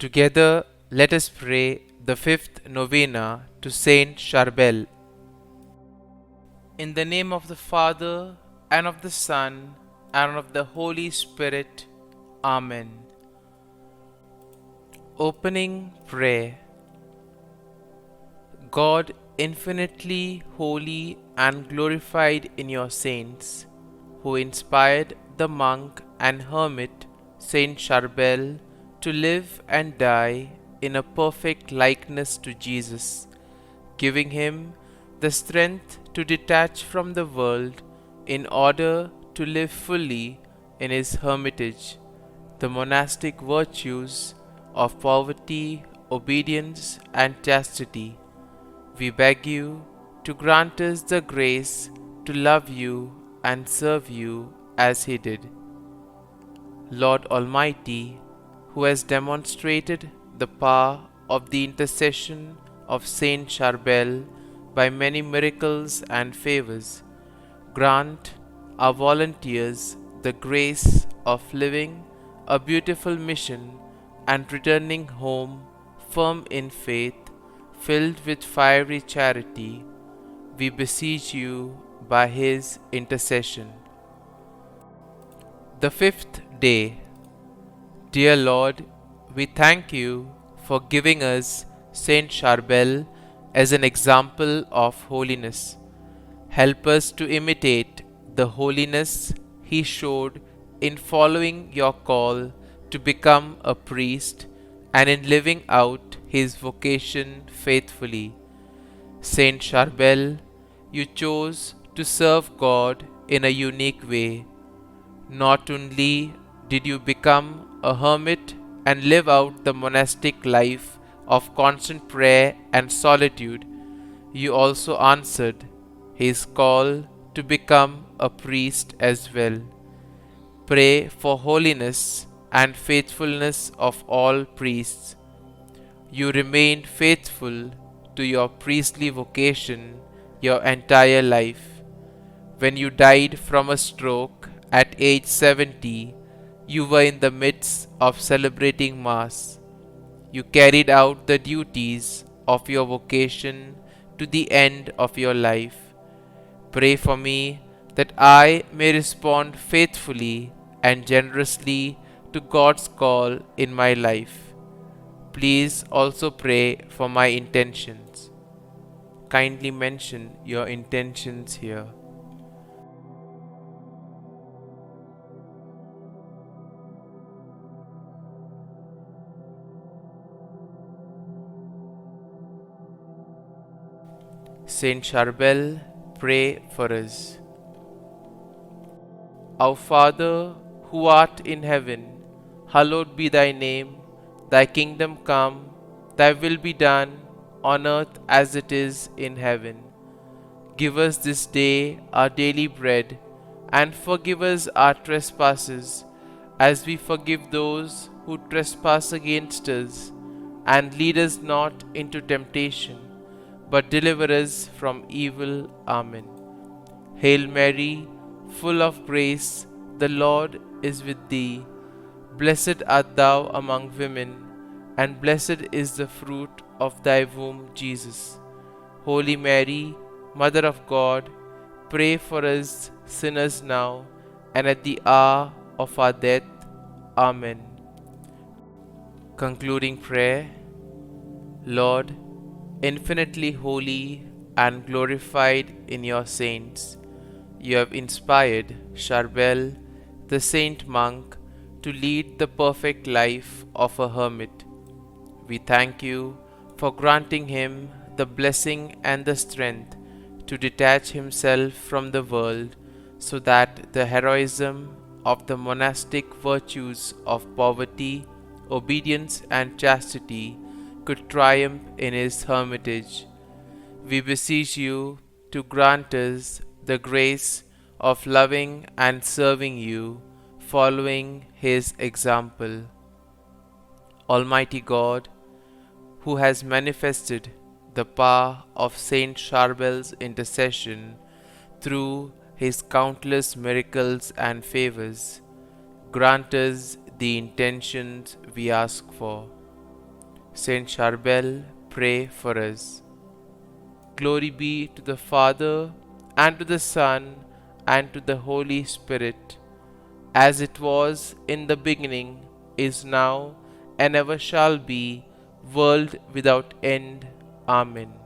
Together, let us pray the fifth novena to St Charbel. In the name of the Father, and of the Son, and of the Holy Spirit. Amen. Opening Prayer. God, infinitely holy and glorified in your saints, who inspired the monk and hermit St Charbel to live and die in a perfect likeness to Jesus, giving him the strength to detach from the world in order to live fully in his hermitage the monastic virtues of poverty, obedience, and chastity. We beg you to grant us the grace to love you and serve you as he did. Lord Almighty, who has demonstrated the power of the intercession of Saint Charbel by many miracles and favors, grant our volunteers the grace of living a beautiful mission and returning home firm in faith, filled with fiery charity. We beseech you by his intercession. The fifth day. Dear Lord, we thank you for giving us Saint Charbel as an example of holiness. Help us to imitate the holiness he showed in following your call to become a priest and in living out his vocation faithfully. Saint Charbel, you chose to serve God in a unique way. Not only did you become a hermit and live out the monastic life of constant prayer and solitude, you also answered his call to become a priest as well. Pray for holiness and faithfulness of all priests. You remained faithful to your priestly vocation your entire life. When you died from a stroke at age 70, you were in the midst of celebrating Mass. You carried out the duties of your vocation to the end of your life. Pray for me that I may respond faithfully and generously to God's call in my life. Please also pray for my intentions. Kindly mention your intentions here. Saint Charbel, pray for us. Our Father, who art in heaven, hallowed be thy name. Thy kingdom come, thy will be done, on earth as it is in heaven. Give us this day our daily bread, and forgive us our trespasses, as we forgive those who trespass against us. And lead us not into temptation, but deliver us from evil. Amen. Hail Mary, full of grace, the Lord is with thee. Blessed art thou among women, and blessed is the fruit of thy womb, Jesus. Holy Mary, Mother of God, pray for us sinners now and at the hour of our death. Amen. Concluding prayer. Lord, infinitely holy and glorified in your saints, you have inspired Charbel, the saint monk, to lead the perfect life of a hermit. We thank you for granting him the blessing and the strength to detach himself from the world, so that the heroism of the monastic virtues of poverty, obedience, and chastity could triumph in his hermitage. We beseech you to grant us the grace of loving and serving you, following his example. Almighty God, who has manifested the power of Saint Charbel's intercession through his countless miracles and favors, grant us the intentions we ask for. St Charbel, pray for us. Glory be to the Father, and to the Son, and to the Holy Spirit, as it was in the beginning, is now, and ever shall be, world without end. Amen.